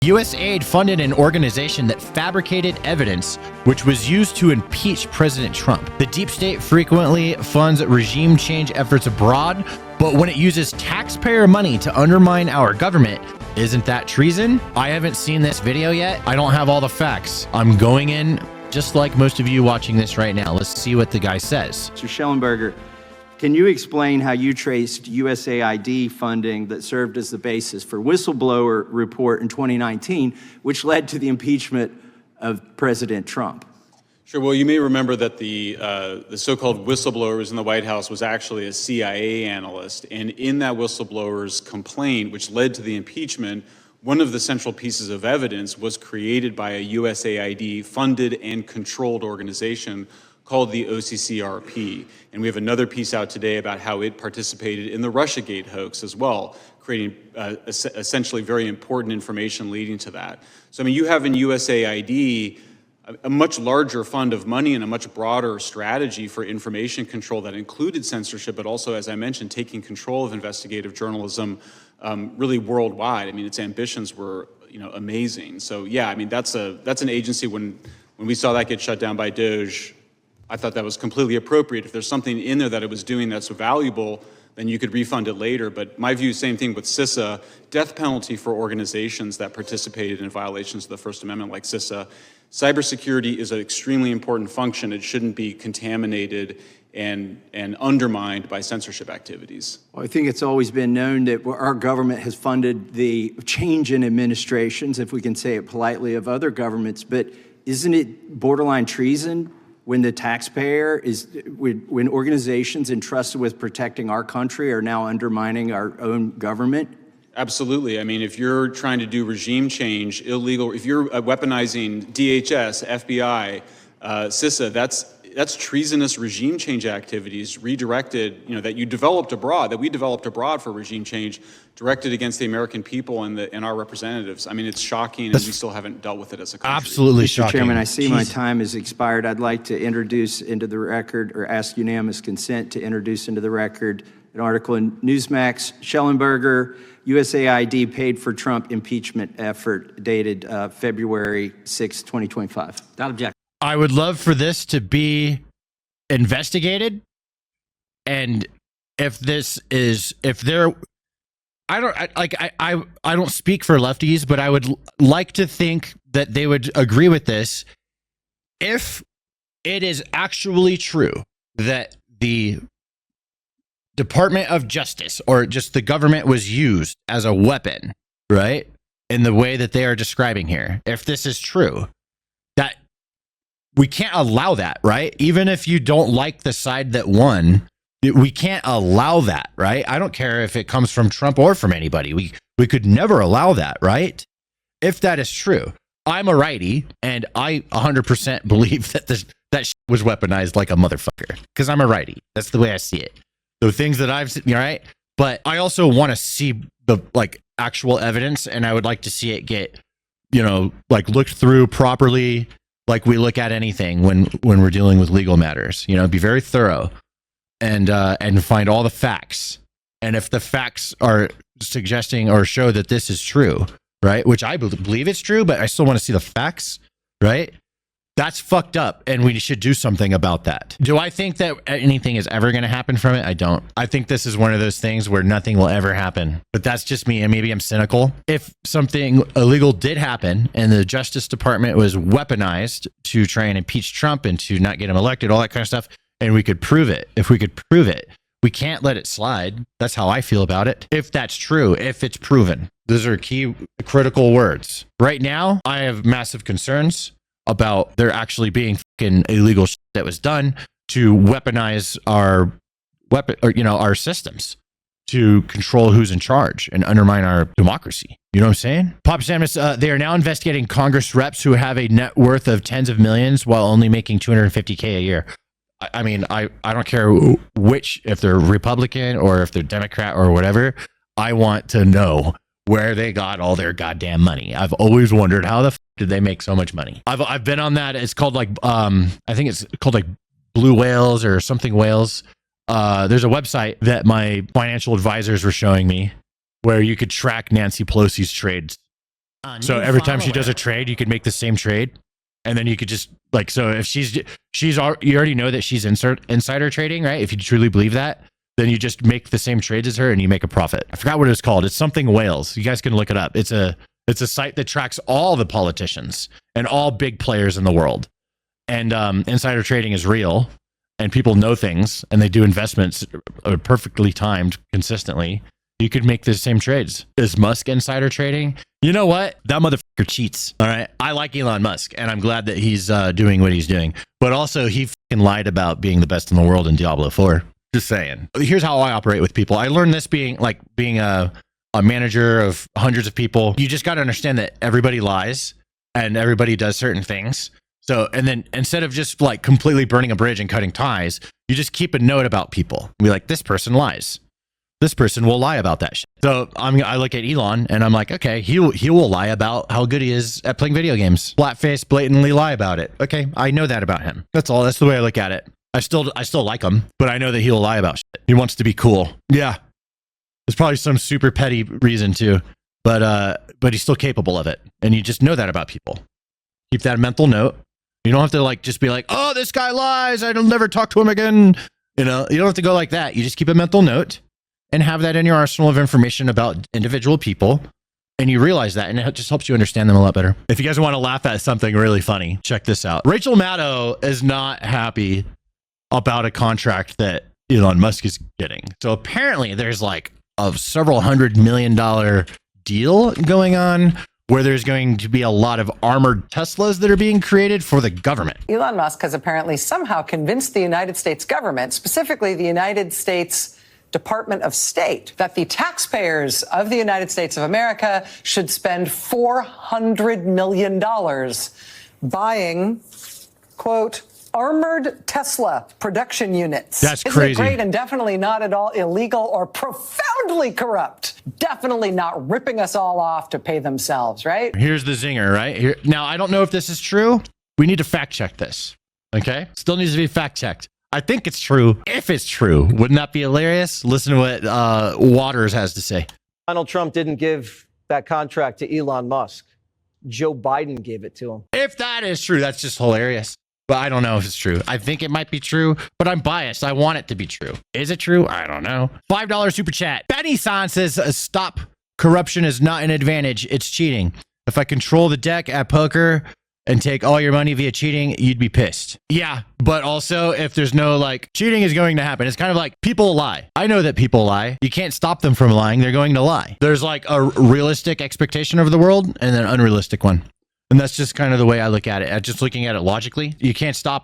USAID funded an organization that fabricated evidence which was used to impeach President Trump. The deep state frequently funds regime change efforts abroad, but when it uses taxpayer money to undermine our government, isn't that treason? I haven't seen this video yet. I don't have all the facts. I'm going in just like most of you watching this right now. Let's see what the guy says. Mr. Schellenberger, can you explain how you traced USAID funding that served as the basis for whistleblower report in 2019, which led to the impeachment of President Trump? Sure. Well, you may remember that the so-called whistleblowers in the White House was actually a CIA analyst. And in that whistleblower's complaint, which led to the impeachment, one of the central pieces of evidence was created by a USAID funded and controlled organization called the OCCRP. And we have another piece out today about how it participated in the Russiagate hoax as well, creating essentially very important information leading to that. So, I mean, you have in USAID a much larger fund of money and a much broader strategy for information control that included censorship, but also, as I mentioned, taking control of investigative journalism really worldwide. I mean, its ambitions were, amazing. So, yeah, I mean, that's an agency. When we saw that get shut down by DOJ, I thought that was completely appropriate. If there's something in there that it was doing that's valuable, then you could refund it later. But my view, same thing with CISA, death penalty for organizations that participated in violations of the First Amendment like CISA. Cybersecurity is an extremely important function. It shouldn't be contaminated and undermined by censorship activities. Well, I think it's always been known that our government has funded the change in administrations, if we can say it politely, of other governments. But isn't it borderline treason when the taxpayer when organizations entrusted with protecting our country are now undermining our own government? Absolutely. I mean, if you're trying to do regime change, illegal, if you're weaponizing DHS, FBI, CISA, that's treasonous regime change activities redirected, that you developed abroad, that we developed abroad for regime change, directed against the American people and our representatives. I mean, it's shocking, and we still haven't dealt with it as a country. Absolutely Mr. shocking. Chairman, I see my time has expired. I'd like to introduce into the record, or ask unanimous consent to introduce into the record, an article in Newsmax, Schellenberger, USAID paid for Trump impeachment effort, dated February 6, 2025. Without objection. I would love for this to be investigated. And if there, I don't speak for lefties, but I would like to think that they would agree with this. If it is actually true that the Department of Justice or just the government was used as a weapon, right? In the way that they are describing here. If this is true, that we can't allow that, right? Even if you don't like the side that won, we can't allow that, right? I don't care if it comes from Trump or from anybody. We could never allow that, right? If that is true. I'm a righty, and I 100% believe that that shit was weaponized like a motherfucker, because I'm a righty. That's the way I see it. The things that I've seen, right? But I also want to see the actual evidence, and I would like to see it get, looked through properly, like we look at anything when we're dealing with legal matters. Be very thorough and find all the facts. And if the facts are suggesting or show that this is true, right? Which I believe it's true, but I still want to see the facts, right? That's fucked up, and we should do something about that. Do I think that anything is ever going to happen from it? I don't. I think this is one of those things where nothing will ever happen. But that's just me, and maybe I'm cynical. If something illegal did happen and the Justice Department was weaponized to try and impeach Trump and to not get him elected, all that kind of stuff, and we could prove it, if we could prove it, we can't let it slide. That's how I feel about it. If that's true, if it's proven. Those are key critical words. Right now, I have massive concerns about there actually being fucking illegal shit that was done to weaponize our our systems to control who's in charge and undermine our democracy. You know what I'm saying? Pop Samus, they are now investigating Congress reps who have a net worth of tens of millions while only making $250K a year. I mean, I don't care which, if they're Republican or if they're Democrat or whatever. I want to know where they got all their goddamn money. I've always wondered how the f did they make so much money. I've been on that. It's called I think it's called Blue Whales or something Whales. There's a website that my financial advisors were showing me where you could track Nancy Pelosi's trades So every time she does a trade, you could make the same trade. And then you could just like, so if you already know that she's insider trading, right? If you truly believe that, then you just make the same trades as her and you make a profit. I forgot what it was called. It's something Wales. You guys can look it up. It's a site that tracks all the politicians and all big players in the world. And insider trading is real, and people know things, and they do investments perfectly timed consistently. You could make the same trades. Is Musk insider trading? You know what? That motherfucker cheats. All right. I like Elon Musk, and I'm glad that he's doing what he's doing. But also, he fucking lied about being the best in the world in Diablo 4. Just saying. Here's how I operate with people. I learned this being a manager of hundreds of people. You just got to understand that everybody lies and everybody does certain things. So, and then instead of just like completely burning a bridge and cutting ties, you just keep a note about people. Be like, this person lies. This person will lie about that shit. So I look at Elon and I'm like, okay, he will lie about how good he is at playing video games. Flat-faced, blatantly lie about it. Okay, I know that about him. That's all. That's the way I look at it. I still like him, but I know that he'll lie about shit. He wants to be cool. Yeah. There's probably some super petty reason too, but he's still capable of it. And you just know that about people. Keep that mental note. You don't have to like just be like, oh, this guy lies. I'll never talk to him again. You know, you don't have to go like that. You just keep a mental note and have that in your arsenal of information about individual people. And you realize that, and it just helps you understand them a lot better. If you guys want to laugh at something really funny, check this out. Rachel Maddow is not happy about a contract that Elon Musk is getting. So apparently there's like a several $100 million deal going on where there's going to be a lot of armored Teslas that are being created for the government. Elon Musk has apparently somehow convinced the United States government, specifically the United States Department of State, that the taxpayers of the United States of America should spend $400 million buying, quote, armored Tesla production units. That's crazy. Isn't it great and definitely not at all illegal or profoundly corrupt? Definitely not ripping us all off to pay themselves, right? Here's the zinger, right? Here, now, I don't know if this is true. We need to fact check this, okay? Still needs to be fact checked. I think it's true. If it's true, wouldn't that be hilarious? Listen to what Waters has to say. Donald Trump didn't give that contract to Elon Musk. Joe Biden gave it to him. If that is true, that's just hilarious. But I don't know if it's true. I think it might be true, but I'm biased. I want it to be true. Is it true? I don't know. $5 super chat. Benny San says, stop. Corruption is not an advantage. It's cheating. If I control the deck at poker and take all your money via cheating, you'd be pissed. Yeah, but also if there's no like cheating is going to happen. It's kind of like people lie. I know that people lie. You can't stop them from lying. They're going to lie. There's like a realistic expectation of the world and an unrealistic one. And that's just kind of the way I look at it. Just looking at it logically, you can't stop